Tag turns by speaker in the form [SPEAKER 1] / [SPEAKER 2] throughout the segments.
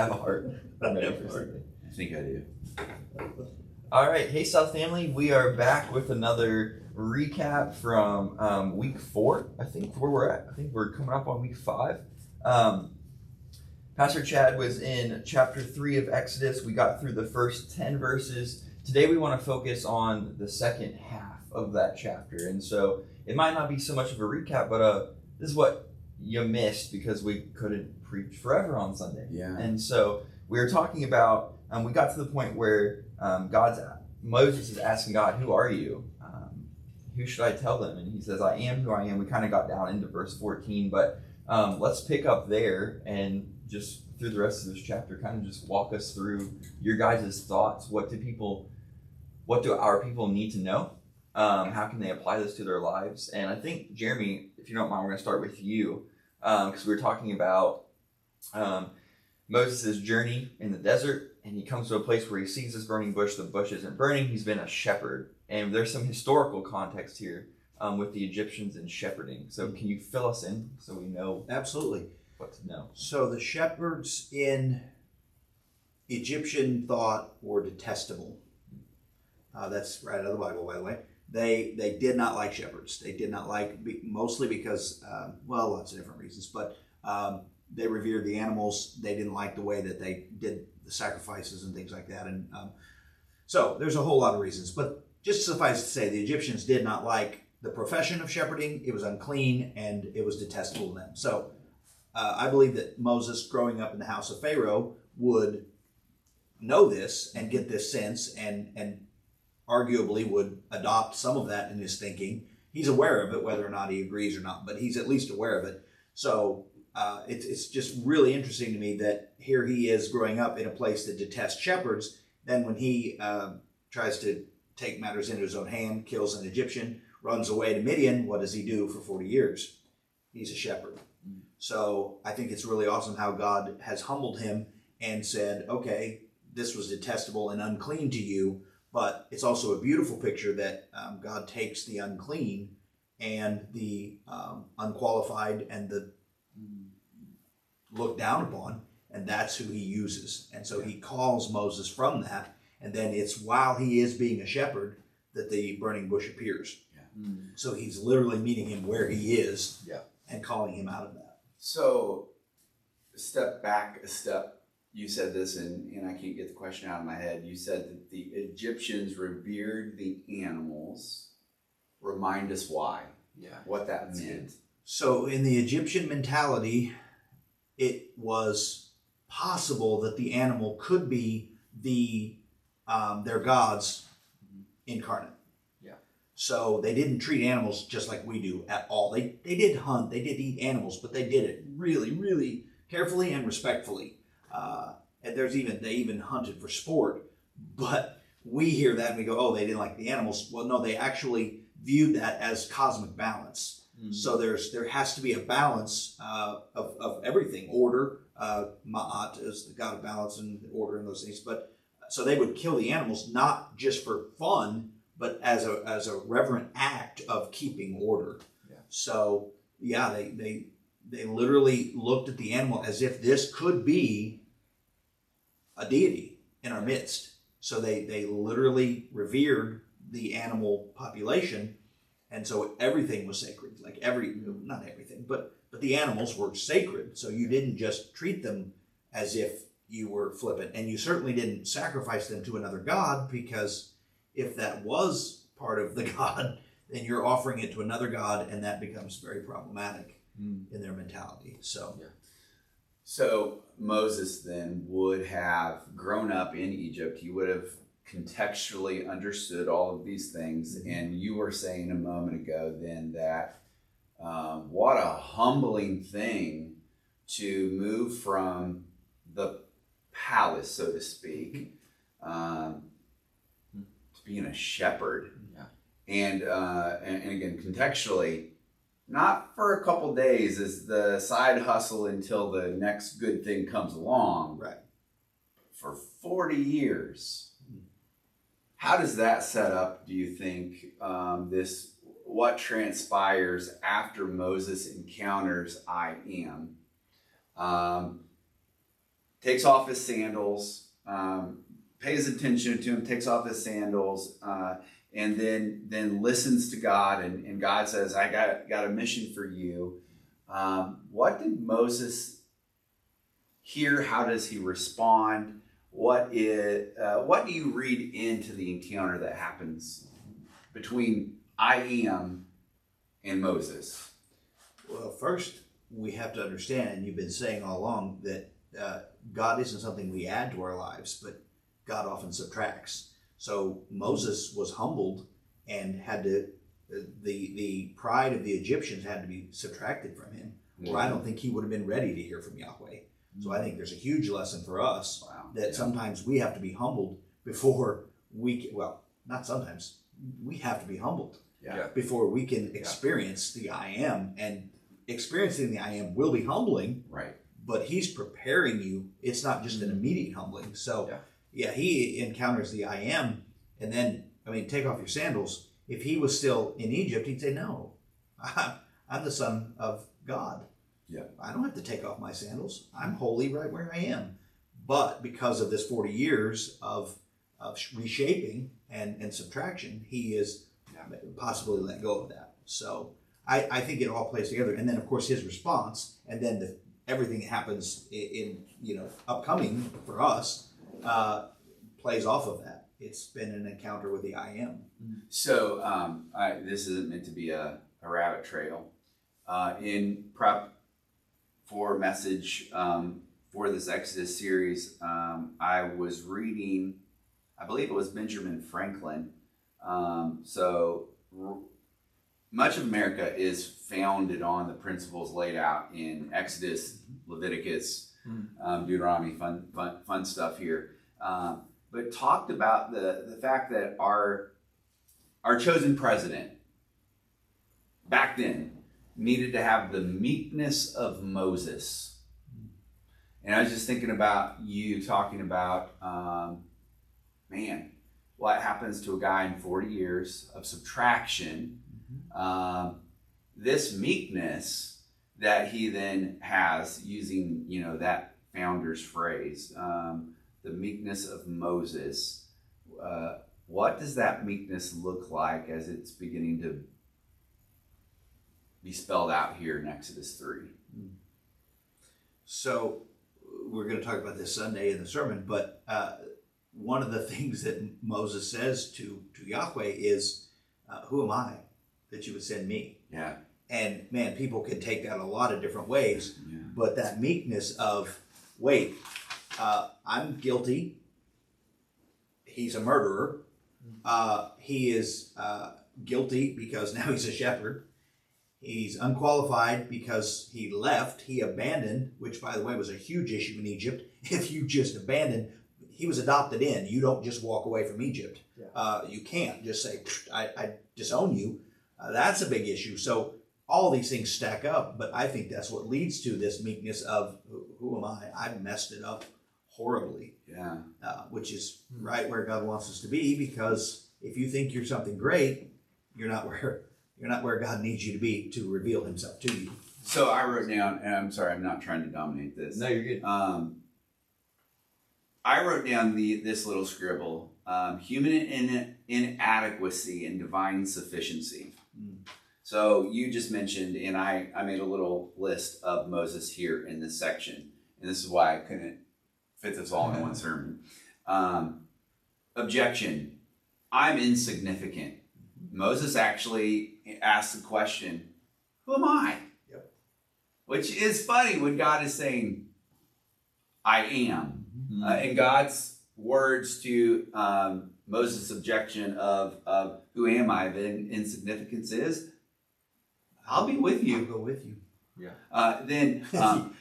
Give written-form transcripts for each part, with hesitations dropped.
[SPEAKER 1] have a heart. I'm ready for Sunday.
[SPEAKER 2] I think I do.
[SPEAKER 1] All right. Hey, South family. We are back with another recap from week 4, I think, where we're at. I think we're coming up on week 5. Pastor Chad was in chapter 3 of Exodus. We got through the first 10 verses. Today we want to focus on the second half of that chapter. And so it might not be so much of a recap, but this is what you missed because we couldn't preach forever on Sunday.
[SPEAKER 2] Yeah.
[SPEAKER 1] And so we were talking about, we got to the point where Moses is asking God, who are you? Who should I tell them? And he says, I am who I am. We kind of got down into verse 14, but let's pick up there and just through the rest of this chapter, kind of just walk us through your guys' thoughts. What do our people need to know? How can they apply this to their lives? And I think, Jeremy, if you don't mind, we're going to start with you because we were talking about Moses' journey in the desert, and he comes to a place where he sees this burning bush. The bush isn't burning. He's been a shepherd. And there's some historical context here with the Egyptians and shepherding. So can you fill us in so we know?
[SPEAKER 3] Absolutely.
[SPEAKER 1] What to know.
[SPEAKER 3] So the shepherds in Egyptian thought were detestable. That's right out of the Bible, by the way. They did not like shepherds. They did not like, mostly because, lots of different reasons, but they revered the animals. They didn't like the way that they did the sacrifices and things like that. And so there's a whole lot of reasons. But just suffice to say, the Egyptians did not like the profession of shepherding. It was unclean and it was detestable to them. So I believe that Moses, growing up in the house of Pharaoh, would know this and get this sense and arguably would adopt some of that in his thinking. He's aware of it, whether or not he agrees or not, but he's at least aware of it. So it's just really interesting to me that here he is growing up in a place that detests shepherds. Then when he tries to take matters into his own hand, kills an Egyptian, runs away to Midian, what does he do for 40 years? He's a shepherd. So I think it's really awesome how God has humbled him and said, okay, this was detestable and unclean to you, but it's also a beautiful picture that God takes the unclean and the unqualified and the looked down upon, and that's who he uses. And so he calls Moses from that, and then it's while he is being a shepherd that the burning bush appears. Yeah. So he's literally meeting him where he is and calling him out of that.
[SPEAKER 2] So, step back a step. You said this, and I can't get the question out of my head. You said that the Egyptians revered the animals. Remind us why.
[SPEAKER 1] Yeah.
[SPEAKER 2] What that meant.
[SPEAKER 3] So, in the Egyptian mentality, it was possible that the animal could be their gods incarnate. So they didn't treat animals just like we do at all. They did hunt, they did eat animals, but they did it really, really carefully and respectfully. And they even hunted for sport. But we hear that and we go, oh, they didn't like the animals. Well, no, they actually viewed that as cosmic balance. Mm-hmm. So there has to be a balance of everything. Order, Ma'at is the god of balance and order and those things. But so they would kill the animals not just for fun, but as a reverent act of keeping order. Yeah. So they literally looked at the animal as if this could be a deity in our midst. So they literally revered the animal population, and so everything was sacred. Like not everything, but the animals were sacred. So you didn't just treat them as if you were flippant, and you certainly didn't sacrifice them to another god, because if that was part of the god, then you're offering it to another god, and that becomes very problematic in their mentality.
[SPEAKER 2] So Moses then would have grown up in Egypt. He would have contextually understood all of these things. Mm-hmm. And you were saying a moment ago then that what a humbling thing to move from the palace, so to speak, being a shepherd. And again, contextually, not for a couple days as the side hustle until the next good thing comes along.
[SPEAKER 3] Right.
[SPEAKER 2] For 40 years. How does that set up, do you think, what transpires after Moses encounters I am? takes off his sandals, pays attention to him, takes off his sandals, and then listens to God, and God says, I got a mission for you. What did Moses hear? How does he respond? What do you read into the encounter that happens between I am and Moses?
[SPEAKER 3] Well, first, we have to understand, and you've been saying all along, that God isn't something we add to our lives, but God often subtracts. So Moses was humbled and had to, the pride of the Egyptians had to be subtracted from him, or I don't think he would have been ready to hear from Yahweh. So I think there's a huge lesson for us that sometimes we have to be humbled before not sometimes, we have to be humbled before we can experience the I am. And experiencing the I am will be humbling,
[SPEAKER 2] right?
[SPEAKER 3] But he's preparing you. It's not just an immediate humbling. So he encounters the I am, and then, take off your sandals. If he was still in Egypt, he'd say, no, I'm the son of God.
[SPEAKER 2] Yeah.
[SPEAKER 3] I don't have to take off my sandals. I'm holy right where I am. But because of this 40 years of reshaping and subtraction, he is possibly let go of that. So I think it all plays together. And then, of course, his response, and then everything that happens in upcoming for us plays off of that. It's been an encounter with the I am.
[SPEAKER 2] So this isn't meant to be a rabbit trail. In prep for message for this Exodus series, I was reading, I believe it was Benjamin Franklin. Much of America is founded on the principles laid out in Exodus, Leviticus, Deuteronomy, fun stuff here. But talked about the fact that our chosen president back then needed to have the meekness of Moses. And I was just thinking about you talking about, what happens to a guy in 40 years of subtraction, this meekness that he then has, using, that founder's phrase, the meekness of Moses. What does that meekness look like as it's beginning to be spelled out here in Exodus 3?
[SPEAKER 3] So we're going to talk about this Sunday in the sermon, but one of the things that Moses says to Yahweh is, who am I that you would send me?
[SPEAKER 2] Yeah.
[SPEAKER 3] And man, people can take that a lot of different ways,
[SPEAKER 2] Yeah.
[SPEAKER 3] but that meekness of, wait, I'm guilty. He's a murderer. He is guilty because now he's a shepherd. He's unqualified because he left. He abandoned, which, by the way, was a huge issue in Egypt. If you just abandon, he was adopted in. You don't just walk away from Egypt. You can't just say, I disown you. That's a big issue. So all these things stack up, but I think that's what leads to this meekness of, who am I? I've messed it up horribly.
[SPEAKER 2] Yeah.
[SPEAKER 3] Which is right where God wants us to be, because if you think you're something great, you're not where God needs you to be to reveal himself to you.
[SPEAKER 2] So I wrote down, and I'm sorry, I'm not trying to dominate this.
[SPEAKER 1] No, you're good.
[SPEAKER 2] I wrote down this little scribble, human inadequacy and divine sufficiency. So you just mentioned, and I made a little list of Moses here in this section, and this is why I couldn't fit this all in one sermon. Objection, I'm insignificant. Moses actually asked the question, who am I?
[SPEAKER 3] Yep.
[SPEAKER 2] Which is funny when God is saying, I am. And God's words to Moses' objection of who am I, then insignificance is, I'll be with you.
[SPEAKER 3] I'll go with you.
[SPEAKER 2] Yeah. Then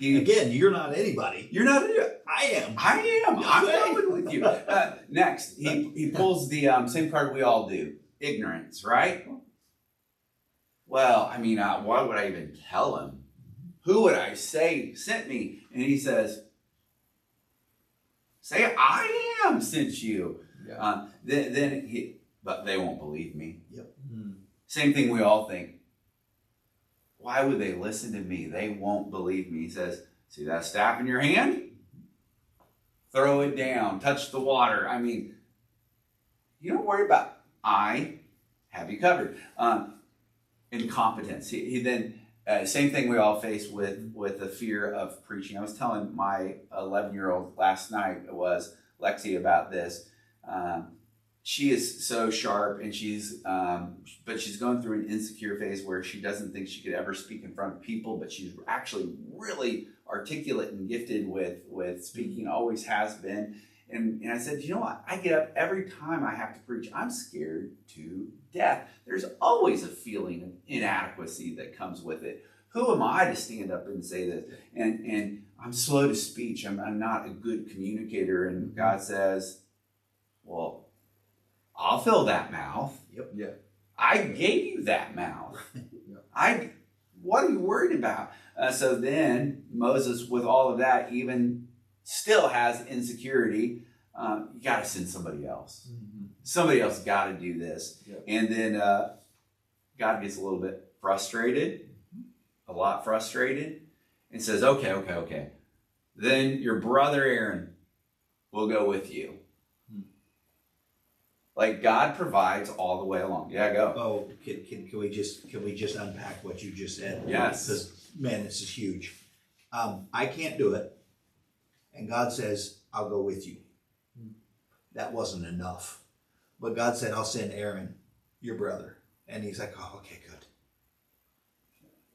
[SPEAKER 3] again, you're not anybody.
[SPEAKER 2] You're not.
[SPEAKER 3] I am.
[SPEAKER 2] I'm going with you. Next, he pulls the same card we all do. Ignorance, right? Well, why would I even tell him? Who would I say sent me? And he says, say I am sent you.
[SPEAKER 1] Yeah.
[SPEAKER 2] But they won't believe me.
[SPEAKER 3] Yep.
[SPEAKER 2] Same thing we all think. Why would they listen to me? They won't believe me. He says, see that staff in your hand? throw it down, touch the water. I mean, you don't worry about, I have you covered. Incompetence. He then, same thing we all face with the fear of preaching. I was telling my 11-year-old last night, was Lexi, about this. She is so sharp, and but she's going through an insecure phase where she doesn't think she could ever speak in front of people, but she's actually really articulate and gifted with speaking, always has been. And I said, you know what? I get up every time I have to preach. I'm scared to death. There's always a feeling of inadequacy that comes with it. Who am I to stand up and say this? And I'm slow to speech. I'm not a good communicator. And God says, well, I'll fill that mouth.
[SPEAKER 3] Yep.
[SPEAKER 1] Yeah.
[SPEAKER 2] I gave you that mouth. What are you worried about? So then Moses, with all of that, even still has insecurity. You got to send somebody else.
[SPEAKER 1] Mm-hmm.
[SPEAKER 2] Somebody else got to do this.
[SPEAKER 1] Yep.
[SPEAKER 2] And then God gets a little bit frustrated, a lot frustrated, and says, okay. Then your brother Aaron will go with you. Like, God provides all the way along. Yeah, go.
[SPEAKER 3] Oh, can we just unpack what you just said?
[SPEAKER 2] Yes.
[SPEAKER 3] Because, man, this is huge. I can't do it. And God says, I'll go with you. That wasn't enough. But God said, I'll send Aaron, your brother. And he's like, oh, okay, good.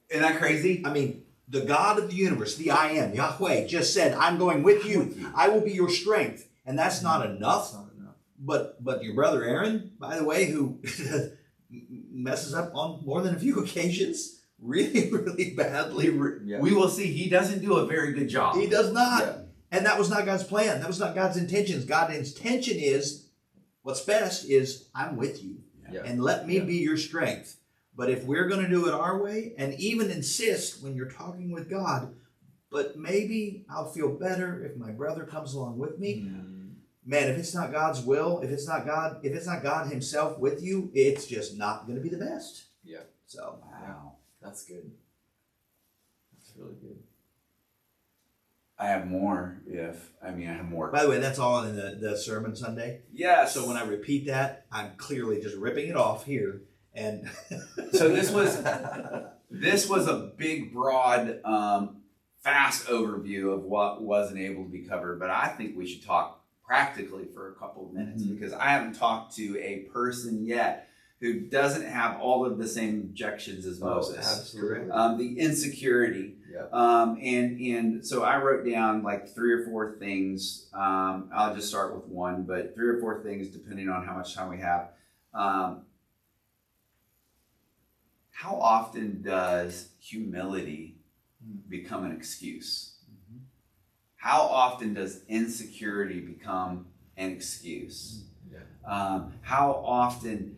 [SPEAKER 2] Isn't that crazy?
[SPEAKER 3] I mean, the God of the universe, the I am, Yahweh, just said, I'm going with you. I will be your strength. And that's not enough.
[SPEAKER 1] That's not enough.
[SPEAKER 3] But your brother Aaron, by the way, who messes up on more than a few occasions, really, really badly.
[SPEAKER 1] Yeah.
[SPEAKER 2] We will see. He doesn't do a very good job.
[SPEAKER 3] He does not.
[SPEAKER 1] Yeah.
[SPEAKER 3] And that was not God's plan. That was not God's intentions. God's intention is, what's best is, I'm with you.
[SPEAKER 1] Yeah.
[SPEAKER 3] And let me be your strength. But if we're going to do it our way, and even insist when you're talking with God, but maybe I'll feel better if my brother comes along with me. Man, if it's not God's will, if it's not God himself with you, it's just not going to be the best.
[SPEAKER 1] Yeah.
[SPEAKER 3] So,
[SPEAKER 2] Wow.
[SPEAKER 1] That's good. That's really good.
[SPEAKER 2] I have more I have more.
[SPEAKER 3] by the way, that's all in the sermon Sunday.
[SPEAKER 2] Yes.
[SPEAKER 3] So when I repeat that, I'm clearly just ripping it off here. And
[SPEAKER 2] So this was a big, broad, fast overview of what wasn't able to be covered. But I think we should talk practically for a couple of minutes, because I haven't talked to a person yet who doesn't have all of the same objections as Moses.
[SPEAKER 1] Absolutely.
[SPEAKER 2] The insecurity.
[SPEAKER 1] Yeah.
[SPEAKER 2] And so I wrote down like 3 or 4 things. I'll just start with one, but 3 or 4 things depending on how much time we have. How often does humility become an excuse? How often does insecurity become an excuse?
[SPEAKER 1] Yeah.
[SPEAKER 2] How often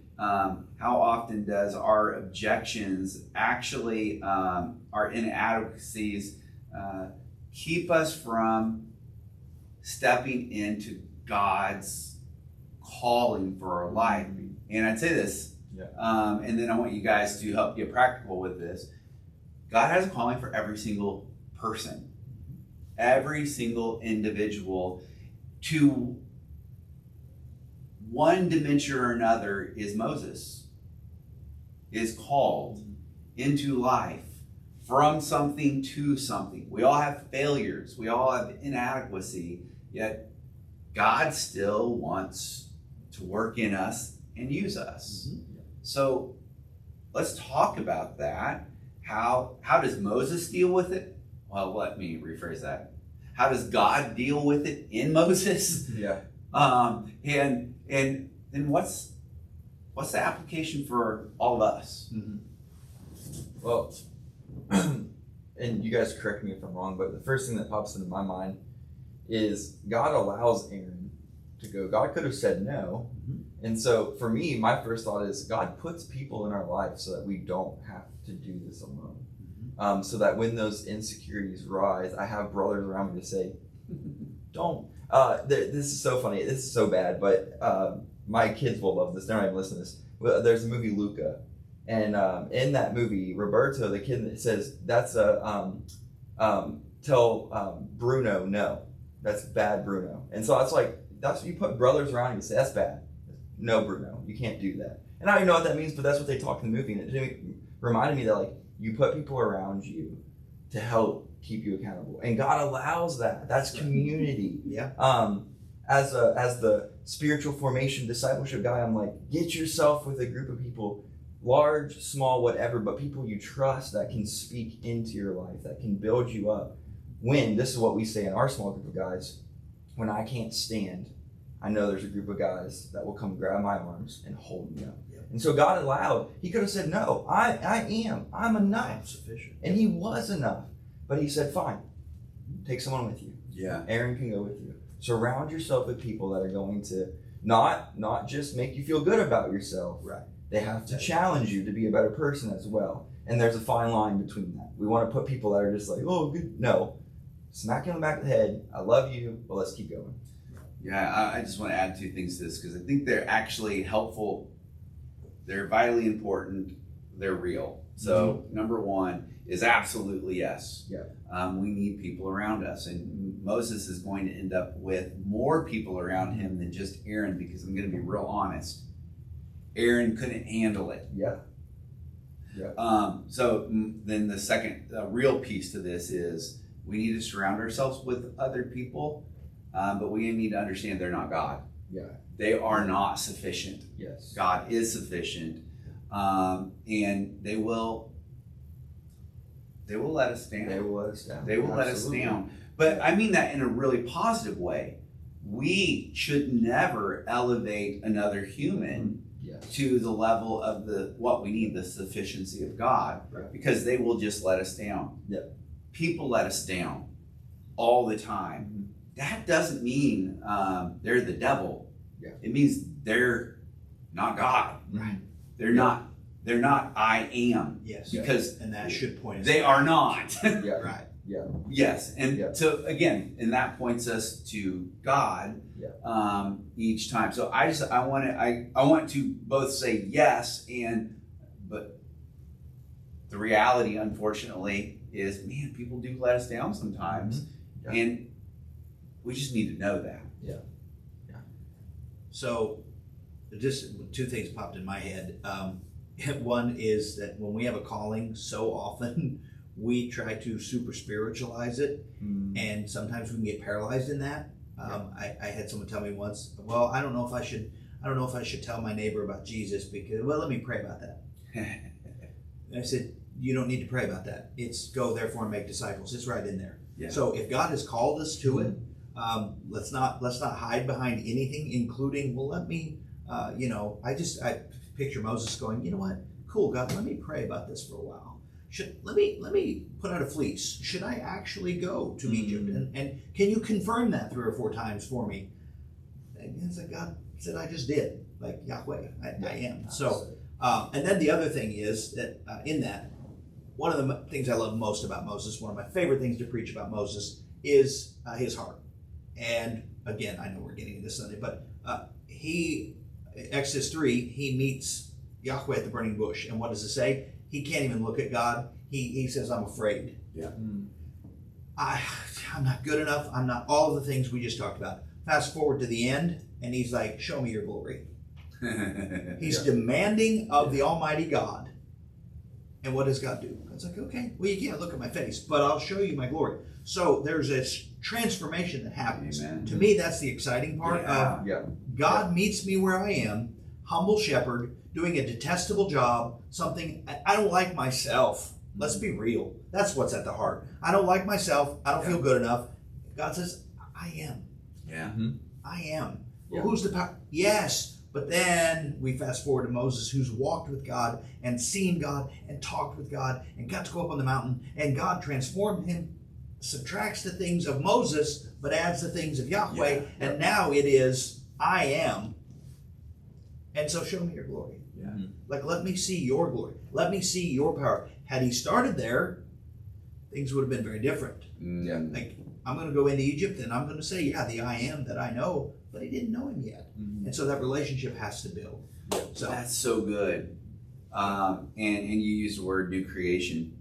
[SPEAKER 2] does our objections actually, our inadequacies, keep us from stepping into God's calling for our life? And I'd say this, and then I want you guys to help get practical with this. God has a calling for every single person. Every single individual, to one dimension or another. Is Moses is called into life from something to something. We all have failures. We all have inadequacy, yet God still wants to work in us and use us. So let's talk about that. How does Moses deal with it? Well, let me rephrase that. How does God deal with it in Moses?
[SPEAKER 1] Yeah.
[SPEAKER 2] And then what's the application for all of us?
[SPEAKER 1] Well, and you guys correct me if I'm wrong, but the first thing that pops into my mind is God allows Aaron to go. God could have said no. And so for me, my first thought is God puts people in our life so that we don't have to do this alone. So that when those insecurities rise, I have brothers around me to say, don't. This is so funny. This is so bad, but my kids will love this. They're not even listening to this. Well, there's a movie, Luca. And in that movie, Roberto, the kid that says, that's tell Bruno no. That's bad, Bruno. And so that's like, that's what you put brothers around you, say, that's bad. No, Bruno, you can't do that. And I don't even know what that means, but that's what they talk in the movie. And it reminded me that, like, you put people around you to help keep you accountable. And God allows that. That's community.
[SPEAKER 3] Yeah.
[SPEAKER 1] As the spiritual formation discipleship guy, I'm like, get yourself with a group of people, large, small, whatever, but people you trust that can speak into your life, that can build you up. When, this is what we say in our small group of guys, when I can't stand, I know there's a group of guys that will come grab my arms and hold me up.
[SPEAKER 3] Yep.
[SPEAKER 1] And so God allowed, he could have said, no, I'm enough.
[SPEAKER 3] I'm sufficient.
[SPEAKER 1] And he was enough. But he said, fine, take someone with you.
[SPEAKER 2] Yeah.
[SPEAKER 1] Aaron can go with you. Surround yourself with people that are going to not just make you feel good about yourself.
[SPEAKER 3] Right.
[SPEAKER 1] They have to challenge you to be a better person as well. And there's a fine line between that. We want to put people that are just like, oh, good. No. Smack you on the back of the head. I love you, but let's keep going.
[SPEAKER 2] Yeah, I just want to add two things to this because I think they're actually helpful. They're vitally important. They're real. So number one is absolutely yes.
[SPEAKER 1] Yeah.
[SPEAKER 2] We need people around us. And Moses is going to end up with more people around him than just Aaron, because I'm going to be real honest. Aaron couldn't handle it.
[SPEAKER 1] Yeah.
[SPEAKER 2] So then the second real piece to this is we need to surround ourselves with other people, but we need to understand they're not God.
[SPEAKER 1] Yeah.
[SPEAKER 2] They are not sufficient.
[SPEAKER 1] Yes.
[SPEAKER 2] God is sufficient, and they will let us down.
[SPEAKER 1] They will let us down.
[SPEAKER 2] They will let us down. But I mean that in a really positive way. We should never elevate another human to the level of what we need, the sufficiency of God,
[SPEAKER 1] Right.
[SPEAKER 2] because they will just let us down.
[SPEAKER 1] Yep.
[SPEAKER 2] People let us down all the time. That doesn't mean they're the devil.
[SPEAKER 1] Yeah.
[SPEAKER 2] It means they're not God.
[SPEAKER 3] Right.
[SPEAKER 2] They're not I am.
[SPEAKER 3] Yes.
[SPEAKER 2] Because
[SPEAKER 3] and that should point us
[SPEAKER 2] they are not.
[SPEAKER 1] Yeah.
[SPEAKER 3] right.
[SPEAKER 1] Yeah.
[SPEAKER 2] Yes. And
[SPEAKER 1] Yeah.
[SPEAKER 2] so again, and that points us to God each time. So I want to both say yes but the reality, unfortunately, is man, people do let us down sometimes.
[SPEAKER 1] Yeah.
[SPEAKER 2] And we just need to know that.
[SPEAKER 3] So, just two things popped in my head. One is that when we have a calling, so often we try to super spiritualize it, and sometimes we can get paralyzed in that. I had someone tell me once, well, I don't know if I should tell my neighbor about Jesus because, well, let me pray about that. And I said, you don't need to pray about that. It's go therefore and make disciples. It's right in there.
[SPEAKER 2] Yeah.
[SPEAKER 3] So if God has called us to it, let's not hide behind anything, including, well, let me, I picture Moses going, you know what? Cool, God, let me pray about this for a while. Let me put out a fleece. Should I actually go to Egypt? And can you confirm that 3 or 4 times for me? And it's like God said, I just did. Like Yahweh, I am. So, and then the other thing is that in that, one of the things I love most about Moses, one of my favorite things to preach about Moses, is his heart. And again, I know we're getting into Sunday, but Exodus 3, he meets Yahweh at the burning bush. And what does it say? He can't even look at God. He says, I'm afraid.
[SPEAKER 2] Yeah.
[SPEAKER 3] I'm not good enough. I'm not all of the things we just talked about. Fast forward to the end, and he's like, show me your glory. He's demanding of the Almighty God. And what does God do? God's like, okay, well, you can't look at my face, but I'll show you my glory. So there's this transformation that happens.
[SPEAKER 2] Amen.
[SPEAKER 3] To me, that's the exciting part of God meets me where I am, humble shepherd, doing a detestable job, something I don't like myself. Let's be real. That's what's at the heart. I don't like myself. I don't feel good enough. God says, I am.
[SPEAKER 2] Yeah.
[SPEAKER 3] I am.
[SPEAKER 1] Yeah.
[SPEAKER 3] Well, who's the power? Yes. But then we fast forward to Moses, who's walked with God and seen God and talked with God and got to go up on the mountain, and God transformed him, subtracts the things of Moses, but adds the things of Yahweh. And now it is, I am. And so show me your glory.
[SPEAKER 2] Yeah.
[SPEAKER 3] Like, let me see your glory. Let me see your power. Had he started there, things would have been very different. Like, I'm going to go into Egypt and I'm going to say, yeah, the I am that I know, but he didn't know him yet. And so that relationship has to build. So
[SPEAKER 2] that's so good. And you use the word new creation.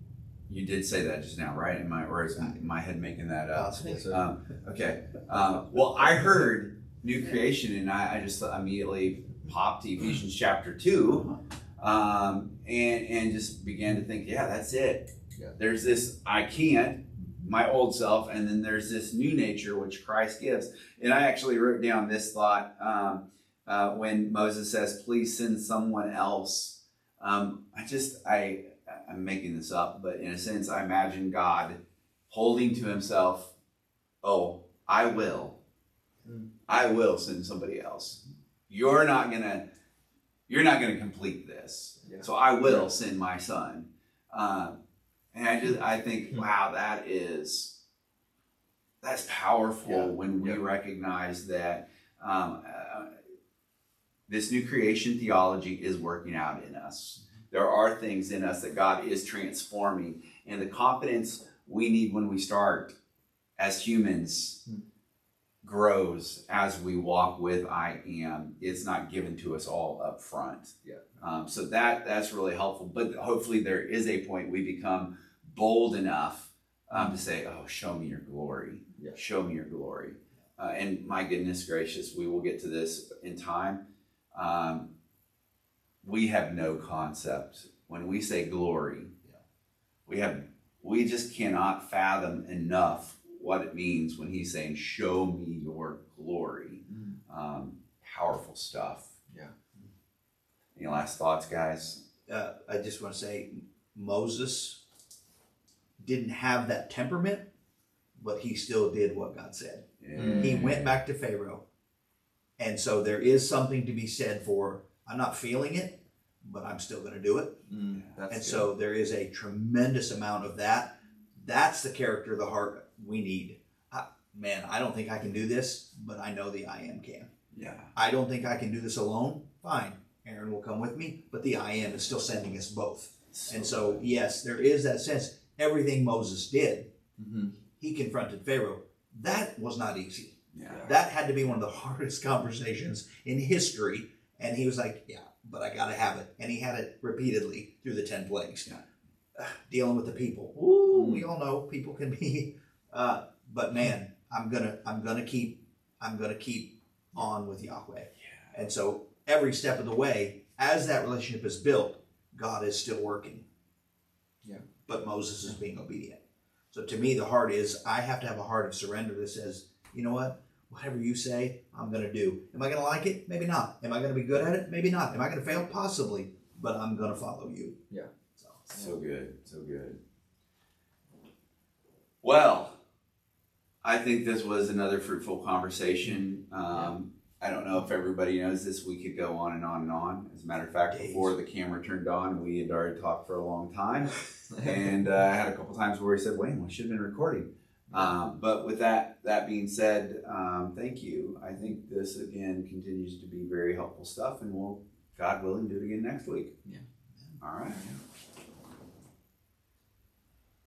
[SPEAKER 2] You did say that just now, right? Or is my head making that up?
[SPEAKER 3] Possibly.
[SPEAKER 2] Okay. Well, I heard new creation, and I just immediately popped to Ephesians chapter 2, and just began to think, yeah, that's it.
[SPEAKER 1] Yeah.
[SPEAKER 2] There's this I can't, my old self, and then there's this new nature which Christ gives. And I actually wrote down this thought when Moses says, "Please send someone else." I'm making this up, but in a sense, I imagine God holding to himself, "Oh, I will send somebody else. You're not gonna complete this, so I will send my son." And I think, wow, that's powerful when we recognize that this new creation theology is working out in us. There are things in us that God is transforming, and the confidence we need when we start as humans grows as we walk with I am. It's not given to us all up front. So that's really helpful. But hopefully there is a point we become bold enough to say, "Oh, show me your glory. Show me your glory." And my goodness gracious, we will get to this in time. We have no concept when we say glory. We just cannot fathom enough what it means when he's saying, "Show me your glory." Powerful stuff. Any last thoughts, guys?
[SPEAKER 3] I just want to say Moses didn't have that temperament, but he still did what God said. He went back to Pharaoh. And so there is something to be said for, I'm not feeling it, but I'm still going to do it. So there is a tremendous amount of that. That's the character of the heart we need. I don't think I can do this, but I know the I am can. I don't think I can do this alone. Fine. Aaron will come with me, but the I am is still sending us both. So yes, there is that sense. Everything Moses did, he confronted Pharaoh. That was not easy. That had to be one of the hardest conversations in history. And he was like, "Yeah, but I got to have it." And he had it repeatedly through the 10 plagues. Dealing with the people. We all know people can be, but man, I'm gonna keep on with Yahweh. And so every step of the way, as that relationship is built, God is still working. But Moses is being obedient. So to me, the heart is, I have to have a heart of surrender that says, you know what? Whatever you say, I'm going to do. Am I going to like it? Maybe not. Am I going to be good at it? Maybe not. Am I going to fail? Possibly. But I'm going to follow you.
[SPEAKER 2] So good. So good. Well, I think this was another fruitful conversation. I don't know if everybody knows this. We could go on and on and on. As a matter of fact, before the camera turned on, we had already talked for a long time. And I had a couple times where he said, "Wait, we should have been recording." But with that being said, thank you. I think this, again, continues to be very helpful stuff. And we'll, God willing, do it again next week. All right.